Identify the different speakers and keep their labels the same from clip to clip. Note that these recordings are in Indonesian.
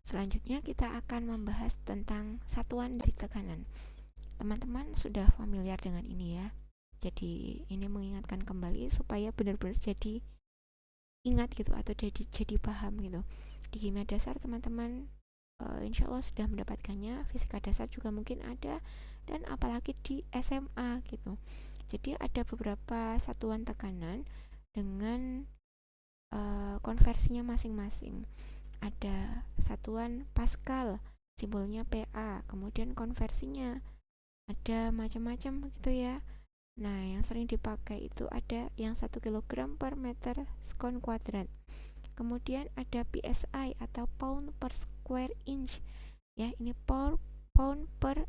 Speaker 1: Selanjutnya kita akan membahas tentang satuan dari tekanan. Teman-teman sudah familiar dengan ini ya. Jadi ini mengingatkan kembali supaya benar-benar jadi ingat gitu, atau jadi paham gitu. Di kimia dasar teman-teman insya Allah sudah mendapatkannya, fisika dasar juga mungkin ada, dan apalagi di SMA gitu. Jadi ada beberapa satuan tekanan dengan konversinya masing-masing. Ada satuan Pascal, simbolnya PA, kemudian konversinya ada macam-macam gitu ya. Nah, yang sering dipakai itu ada yang 1 kg per meter sekon kuadrat. Kemudian ada PSI atau pound per square inch. Ya, ini pound per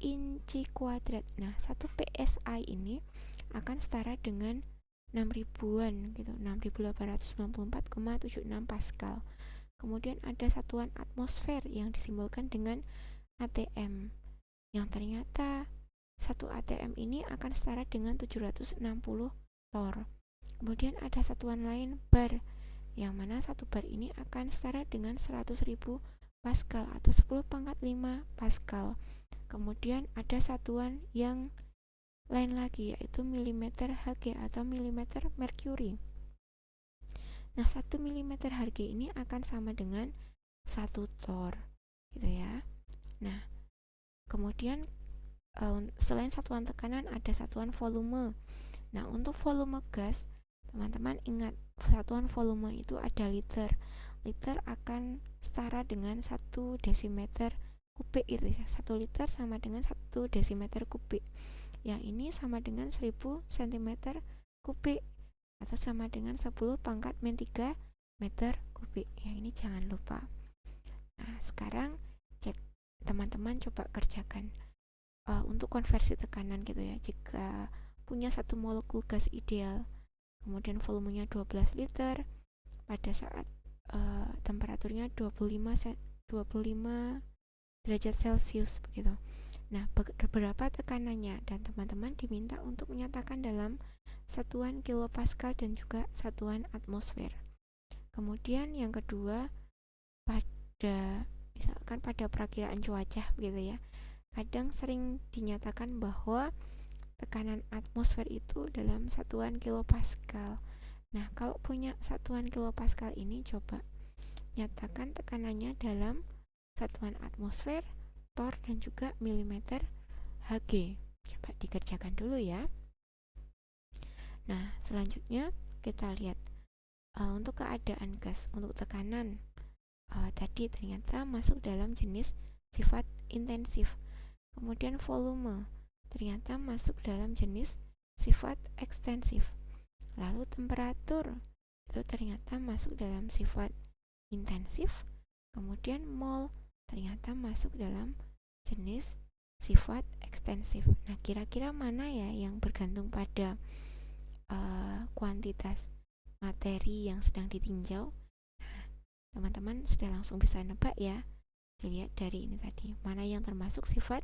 Speaker 1: inci kuadrat. Nah, 1 PSI ini akan setara dengan 6.000-an gitu, 6.894,76 Pascal. Kemudian ada satuan atmosfer yang disimbolkan dengan ATM, yang ternyata 1 ATM ini akan setara dengan 760 torr. Kemudian ada satuan lain bar, yang mana 1 bar ini akan setara dengan 100.000 Pascal atau 10 pangkat 5 Pascal. Kemudian ada satuan yang lain lagi, yaitu milimeter Hg atau milimeter merkuri. Nah, 1 mm Hg ini akan sama dengan 1 torr gitu ya. Nah, kemudian selain satuan tekanan ada satuan volume. Nah, untuk volume gas, teman-teman ingat satuan volume itu ada liter. Liter akan setara dengan 1 desimeter kubik itu ya. 1 liter sama dengan 1 desimeter kubik. Yang ini sama dengan 1000 cm kubik atau sama dengan 10 pangkat min 3 meter kubik. Yang ini jangan lupa. Nah, sekarang cek, teman-teman coba kerjakan untuk konversi tekanan gitu ya. Jika punya 1 molekul gas ideal, kemudian volumenya 12 liter pada saat temperaturnya 25 derajat Celcius begitu. Nah, berapa tekanannya, dan teman-teman diminta untuk menyatakan dalam satuan kilopascal dan juga satuan atmosfer. Kemudian yang kedua, misalkan pada perakiraan cuaca begitu ya, kadang sering dinyatakan bahwa tekanan atmosfer itu dalam satuan kilopascal. Nah, kalau punya satuan kilopascal ini, coba nyatakan tekanannya dalam satuan atmosfer, torr, dan juga milimeter Hg. Coba dikerjakan dulu ya. Nah, selanjutnya kita lihat untuk keadaan gas, untuk tekanan tadi ternyata masuk dalam jenis sifat intensif. Kemudian volume ternyata masuk dalam jenis sifat ekstensif. Lalu temperatur itu ternyata masuk dalam sifat intensif. Kemudian mol ternyata masuk dalam jenis sifat ekstensif. Nah, kira-kira mana ya yang bergantung pada kuantitas materi yang sedang ditinjau? Nah, teman-teman sudah langsung bisa nebak ya. Dilihat dari ini tadi, mana yang termasuk sifat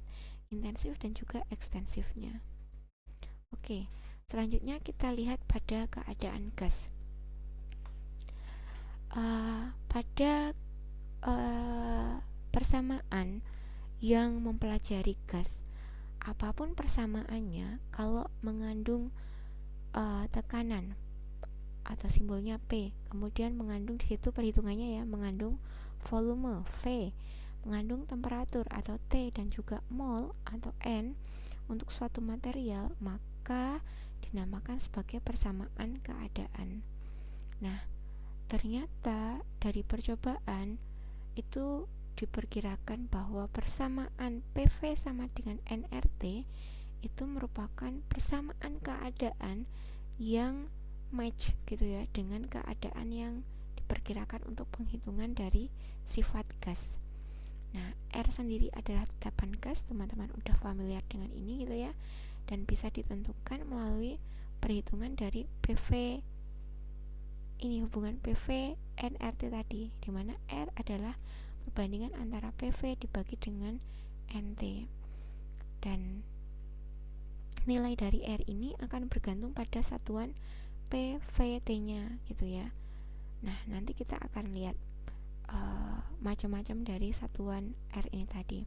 Speaker 1: intensif dan juga ekstensifnya. Oke, selanjutnya kita lihat pada keadaan gas. Pada persamaan yang mempelajari gas, apapun persamaannya, kalau mengandung tekanan atau simbolnya P, kemudian mengandung di situ perhitungannya ya, mengandung volume V, mengandung temperatur atau T, dan juga mol atau N untuk suatu material, maka dinamakan sebagai persamaan keadaan. Nah, ternyata dari percobaan itu diperkirakan bahwa persamaan PV sama dengan nRT itu merupakan persamaan keadaan yang match gitu ya dengan keadaan yang diperkirakan untuk penghitungan dari sifat gas. Nah, R sendiri adalah tetapan gas, teman-teman udah familiar dengan ini gitu ya, dan bisa ditentukan melalui perhitungan dari PV, ini hubungan PV nRT tadi, dimana R adalah perbandingan antara PV dibagi dengan NT, dan nilai dari R ini akan bergantung pada satuan PVT-nya gitu ya. Nah, nanti kita akan lihat macam-macam dari satuan R ini tadi.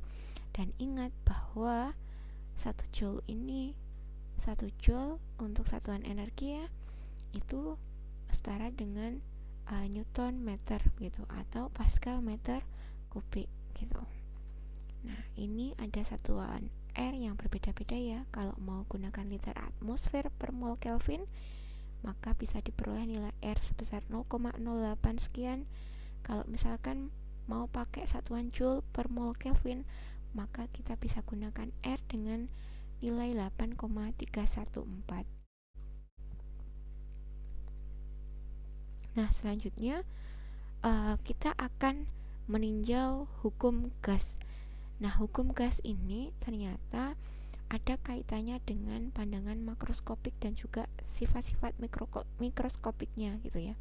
Speaker 1: Dan ingat bahwa 1 joule ini, 1 joule untuk satuan energi ya, itu setara dengan Newton meter gitu, atau Pascal meter kubik gitu. Nah, ini ada satuan R yang berbeda-beda ya. Kalau mau gunakan liter atmosfer per mol Kelvin, maka bisa diperoleh nilai R sebesar 0,08 sekian. Kalau misalkan mau pakai satuan joule per mol Kelvin, maka kita bisa gunakan R dengan nilai 8,314. Nah, selanjutnya kita akan meninjau hukum gas. Nah, hukum gas ini ternyata ada kaitannya dengan pandangan makroskopik dan juga sifat-sifat mikroskopiknya gitu ya.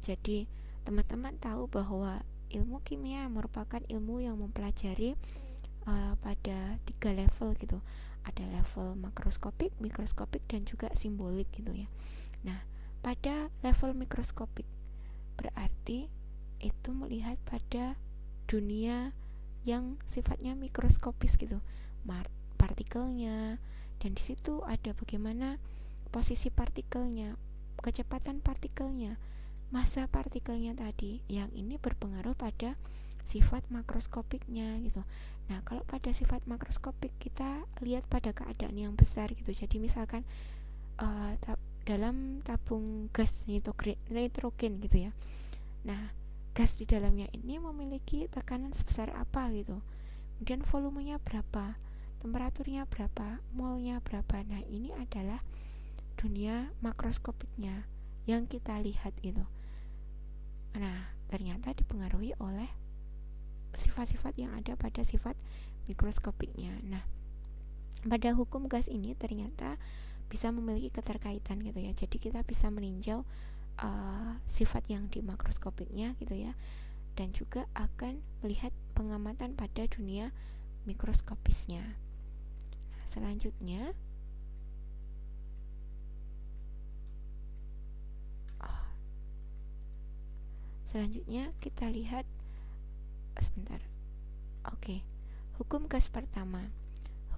Speaker 1: Jadi, teman-teman tahu bahwa ilmu kimia merupakan ilmu yang mempelajari pada 3 level gitu. Ada level makroskopik, mikroskopik, dan juga simbolik gitu ya. Nah, pada level mikroskopik berarti itu melihat pada dunia yang sifatnya mikroskopis gitu, partikelnya, dan di situ ada bagaimana posisi partikelnya, kecepatan partikelnya, massa partikelnya tadi, yang ini berpengaruh pada sifat makroskopiknya gitu. Nah, kalau pada sifat makroskopik kita lihat pada keadaan yang besar gitu. Jadi misalkan dalam tabung gas nitrogen gitu ya. Nah, gas di dalamnya ini memiliki tekanan sebesar apa gitu. Kemudian volumenya berapa, temperaturnya berapa, molnya berapa. Nah, ini adalah dunia makroskopiknya yang kita lihat gitu. Nah, ternyata dipengaruhi oleh sifat-sifat yang ada pada sifat mikroskopiknya. Nah, pada hukum gas ini ternyata bisa memiliki keterkaitan gitu ya. Jadi kita bisa meninjau sifat yang di makroskopiknya gitu ya, dan juga akan melihat pengamatan pada dunia mikroskopisnya. Nah, selanjutnya kita lihat sebentar. Oke. Hukum gas pertama.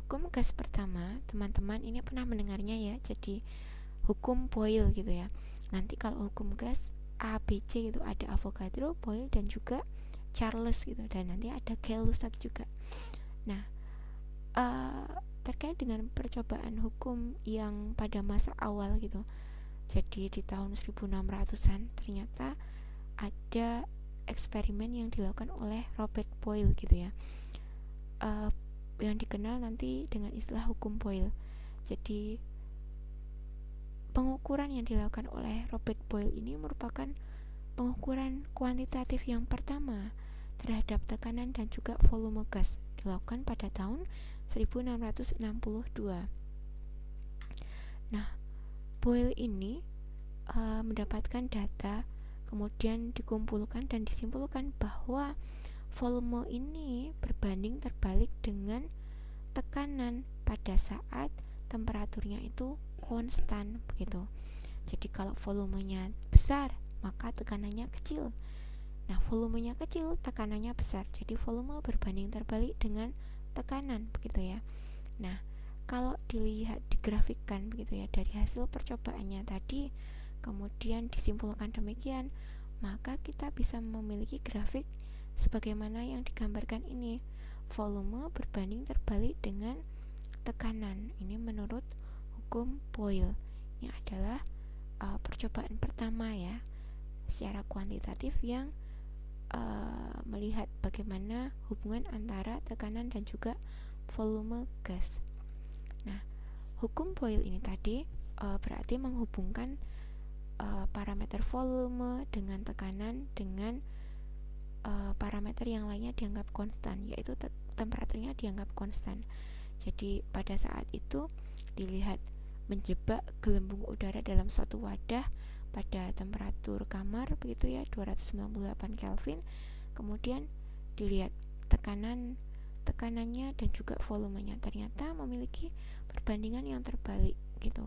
Speaker 1: Hukum gas pertama, teman-teman ini pernah mendengarnya ya. Jadi hukum Boyle gitu ya. Nanti kalau hukum gas A, B, C gitu, ada Avogadro, Boyle, dan juga Charles gitu. Dan nanti ada Gay-Lussac juga. Nah, terkait dengan percobaan hukum yang pada masa awal gitu, jadi di tahun 1600-an ternyata ada eksperimen yang dilakukan oleh Robert Boyle gitu ya, yang dikenal nanti dengan istilah hukum Boyle. Jadi pengukuran yang dilakukan oleh Robert Boyle ini merupakan pengukuran kuantitatif yang pertama terhadap tekanan dan juga volume gas, dilakukan pada tahun 1662. Nah, Boyle ini mendapatkan data, kemudian dikumpulkan dan disimpulkan bahwa volume ini berbanding terbalik dengan tekanan pada saat temperaturnya itu konstan begitu. Jadi kalau volumenya besar, maka tekanannya kecil. Nah, volumenya kecil, tekanannya besar. Jadi volume berbanding terbalik dengan tekanan begitu ya. Nah, kalau dilihat digrafikkan begitu ya dari hasil percobaannya tadi, kemudian disimpulkan demikian, maka kita bisa memiliki grafik sebagaimana yang digambarkan ini. Volume berbanding terbalik dengan tekanan. Ini menurut hukum Boyle. Ini adalah percobaan pertama ya secara kuantitatif yang melihat bagaimana hubungan antara tekanan dan juga volume gas. Nah, hukum Boyle ini tadi berarti menghubungkan parameter volume dengan tekanan dengan parameter yang lainnya dianggap konstan, yaitu temperaturnya dianggap konstan. Jadi pada saat itu dilihat menjebak gelembung udara dalam suatu wadah pada temperatur kamar begitu ya, 298 Kelvin. Kemudian dilihat tekanannya dan juga volumenya, ternyata memiliki perbandingan yang terbalik gitu.